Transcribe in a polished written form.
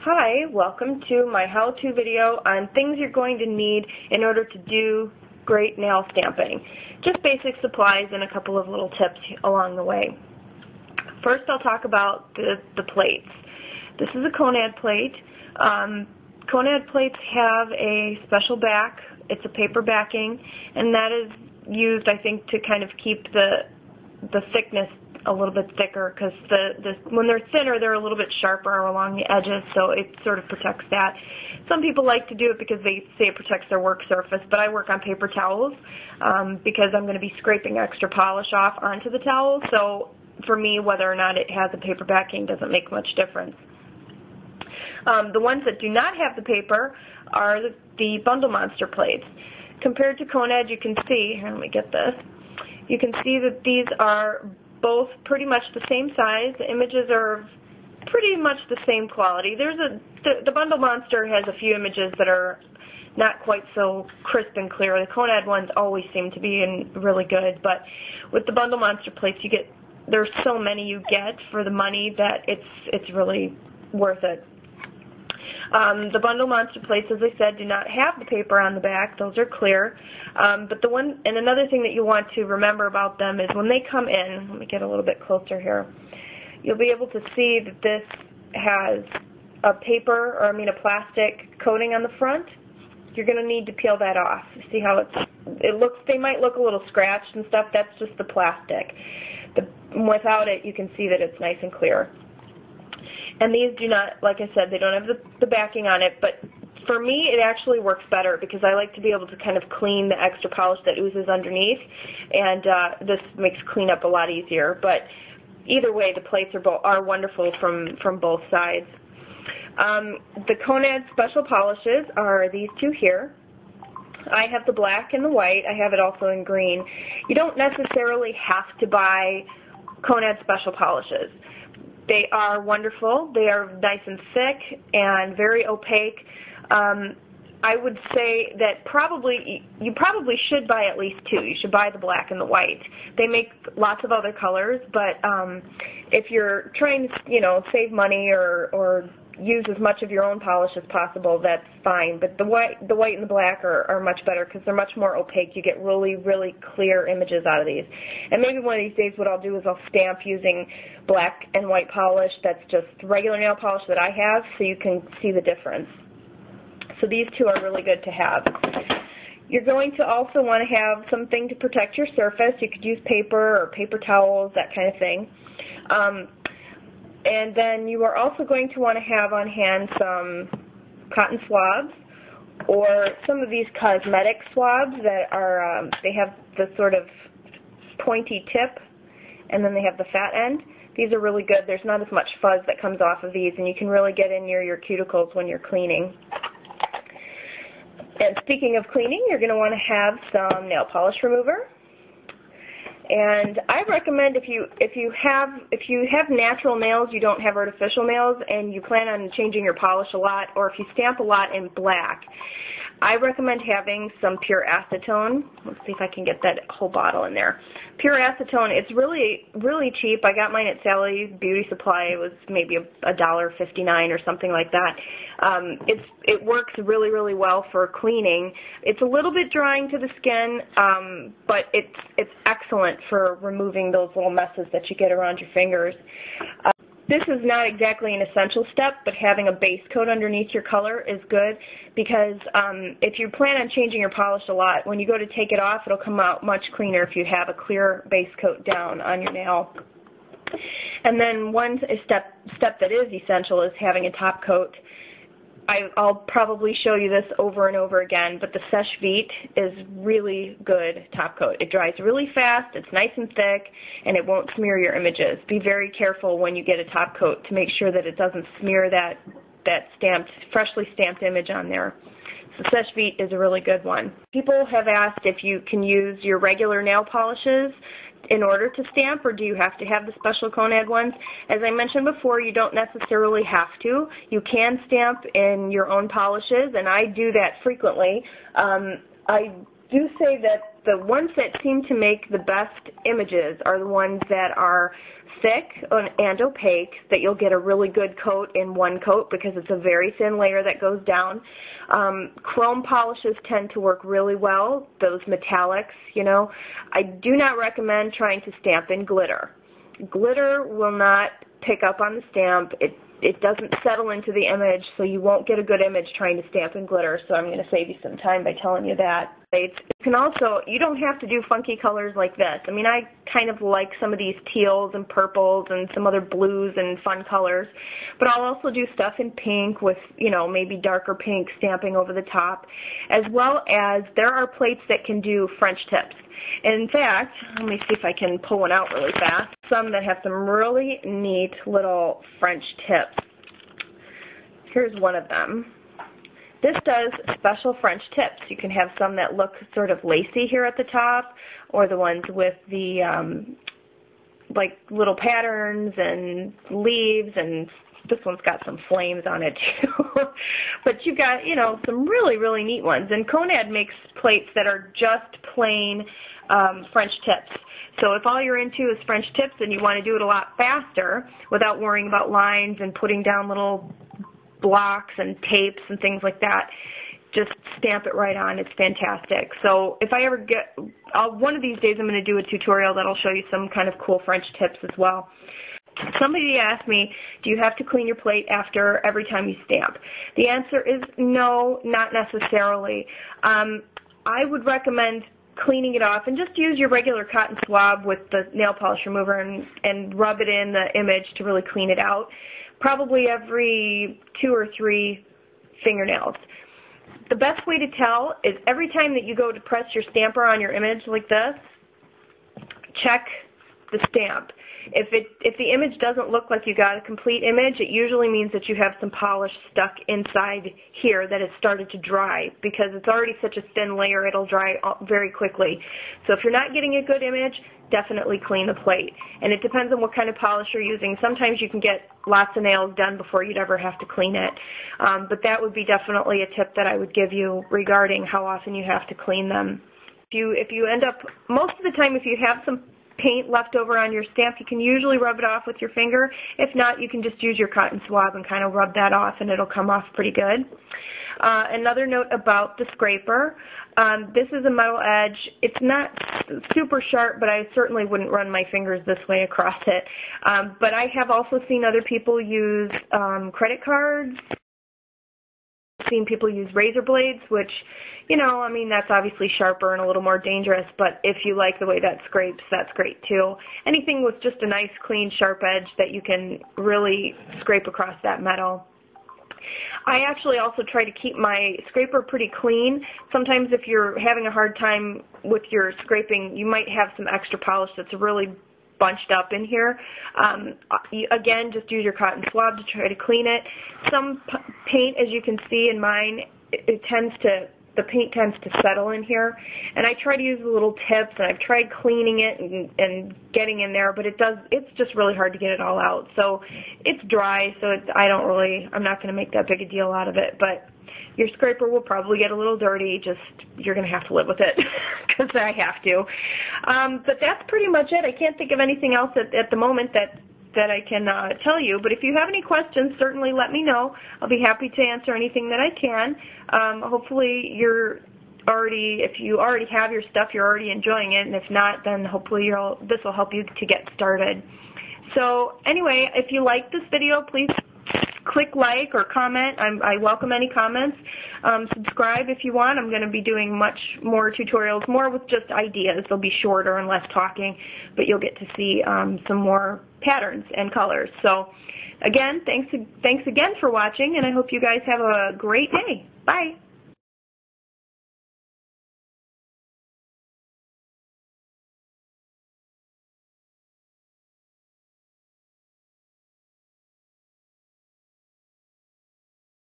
Hi, welcome to my how-to video on things you're going to need in order to do great nail stamping. Just basic supplies and a couple of little tips along the way. First, I'll talk about the plates. This is a Konad plate. Konad plates have a special back. It's a paper backing, and that is used, I think, to kind of keep the thickness a little bit thicker, because when they're thinner, they're a little bit sharper along the edges, so it sort of protects that. Some people like to do it because they say it protects their work surface, but I work on paper towels because I'm going to be scraping extra polish off onto the towel, so for me, whether or not it has a paper backing doesn't make much difference. The ones that do not have the paper are the Bundle Monster plates. Compared to Konad, you can see, here, let me get this, you can see that these are both pretty much the same size. The images are pretty much the same quality. The Bundle Monster has a few images that are not quite so crisp and clear. The Konad ones always seem to be really good, but with the Bundle Monster plates, there's so many you get for the money that it's really worth it. The Bundle Monster plates, as I said, do not have the paper on the back. Those are clear. But another thing that you want to remember about them is when they come in, let me get a little bit closer here, you'll be able to see that this has a a plastic coating on the front. You're going to need to peel that off. See how it looks, they might look a little scratched and stuff. That's just the plastic. Without it, you can see that it's nice and clear. And these do not, like I said, they don't have the backing on it, but for me it actually works better because I like to be able to kind of clean the extra polish that oozes underneath, and this makes cleanup a lot easier. But either way, the plates are wonderful from both sides. The Konad special polishes are these two here. I have the black and the white. I have it also in green. You don't necessarily have to buy Konad special polishes. They are wonderful. They are nice and thick and very opaque. I would say that you probably should buy at least two. You should buy the black and the white. They make lots of other colors, but if you're trying to, save money or use as much of your own polish as possible, that's fine. But the white and the black are much better because they're much more opaque. You get really, really clear images out of these. And maybe one of these days what I'll do is I'll stamp using black and white polish that's just regular nail polish that I have, so you can see the difference. So these two are really good to have. You're going to also want to have something to protect your surface. You could use paper or paper towels, that kind of thing. And then you are also going to want to have on hand some cotton swabs or some of these cosmetic swabs that are, they have the sort of pointy tip and then they have the fat end. These are really good. There's not as much fuzz that comes off of these, and you can really get in near your cuticles when you're cleaning. And speaking of cleaning, you're going to want to have some nail polish remover. And I recommend if you have natural nails, you don't have artificial nails, and you plan on changing your polish a lot, or if you stamp a lot in black, I recommend having some pure acetone. Let's see if I can get that whole bottle in there. Pure acetone, it's really, really cheap. I got mine at Sally's Beauty Supply. It was maybe $1.59 or something like that. It works really, really well for cleaning. It's a little bit drying to the skin, but it's excellent for removing those little messes that you get around your fingers. This is not exactly an essential step, but having a base coat underneath your color is good because if you plan on changing your polish a lot, when you go to take it off, it'll come out much cleaner if you have a clear base coat down on your nail. And then one step that is essential is having a top coat. I'll probably show you this over and over again, but the Seche Vite is really good top coat. It dries really fast, it's nice and thick, and it won't smear your images. Be very careful when you get a top coat to make sure that it doesn't smear that freshly stamped image on there. So Seche Vite is a really good one. People have asked if you can use your regular nail polishes in order to stamp, or do you have to have the special Konad ones? As I mentioned before, you don't necessarily have to. You can stamp in your own polishes, and I do that frequently. I do say that the ones that seem to make the best images are the ones that are thick and opaque, that you'll get a really good coat in one coat because it's a very thin layer that goes down. Chrome polishes tend to work really well, those metallics, you know. I do not recommend trying to stamp in glitter. Glitter will not pick up on the stamp. It doesn't settle into the image, so you won't get a good image trying to stamp in glitter, so I'm going to save you some time by telling you that. You can also, you don't have to do funky colors like this. I mean, I kind of like some of these teals and purples and some other blues and fun colors, but I'll also do stuff in pink with, you know, maybe darker pink stamping over the top, as well as there are plates that can do French tips. And in fact, let me see if I can pull one out really fast. Some that have some really neat little French tips. Here's one of them. This does special French tips. You can have some that look sort of lacy here at the top, or the ones with the like little patterns and leaves, and this one's got some flames on it too. But you got, you know, some really, really neat ones. And Konad makes plates that are just plain French tips. So if all you're into is French tips and you want to do it a lot faster without worrying about lines and putting down little blocks and tapes and things like that, just stamp it right on. It's fantastic. So if I ever get, one of these days I'm going to do a tutorial that'll show you some kind of cool French tips as well. Somebody asked me, do you have to clean your plate after every time you stamp? The answer is no, not necessarily. I would recommend cleaning it off and just use your regular cotton swab with the nail polish remover and rub it in the image to really clean it out. Probably every 2 or 3 fingernails. The best way to tell is every time that you go to press your stamper on your image like this, check the stamp. If the image doesn't look like you got a complete image, it usually means that you have some polish stuck inside here that has started to dry, because it's already such a thin layer, it'll dry very quickly. So if you're not getting a good image, definitely clean the plate. And it depends on what kind of polish you're using. Sometimes you can get lots of nails done before you'd ever have to clean it. But that would be definitely a tip that I would give you regarding how often you have to clean them. If you end up, most of the time, if you have some paint left over on your stamp, you can usually rub it off with your finger. If not, you can just use your cotton swab and kind of rub that off, and it'll come off pretty good. Another note about the scraper. This is a metal edge. It's not super sharp, but I certainly wouldn't run my fingers this way across it. But I have also seen other people use credit cards. I've seen people use razor blades, which, you know, I mean, that's obviously sharper and a little more dangerous, but if you like the way that scrapes, that's great too. Anything with just a nice, clean, sharp edge that you can really scrape across that metal. I actually also try to keep my scraper pretty clean. Sometimes if you're having a hard time with your scraping, you might have some extra polish that's really bunched up in here. Again, just use your cotton swab to try to clean it. Some paint, as you can see in mine, the paint tends to settle in here, and I try to use the little tips, and I've tried cleaning it and getting in there, but it's just really hard to get it all out. So it's dry, so I'm not going to make that big a deal out of it, but your scraper will probably get a little dirty. Just, you're going to have to live with it, because I have to. But that's pretty much it. I can't think of anything else at the moment that I can tell you. But if you have any questions, certainly let me know. I'll be happy to answer anything that I can. Hopefully if you already have your stuff, you're already enjoying it. And if not, then hopefully this will help you to get started. So anyway, if you like this video, please click like or comment. I welcome any comments. Subscribe if you want. I'm going to be doing much more tutorials, more with just ideas. They'll be shorter and less talking, but you'll get to see some more patterns and colors. So again, thanks again for watching, and I hope you guys have a great day. Bye.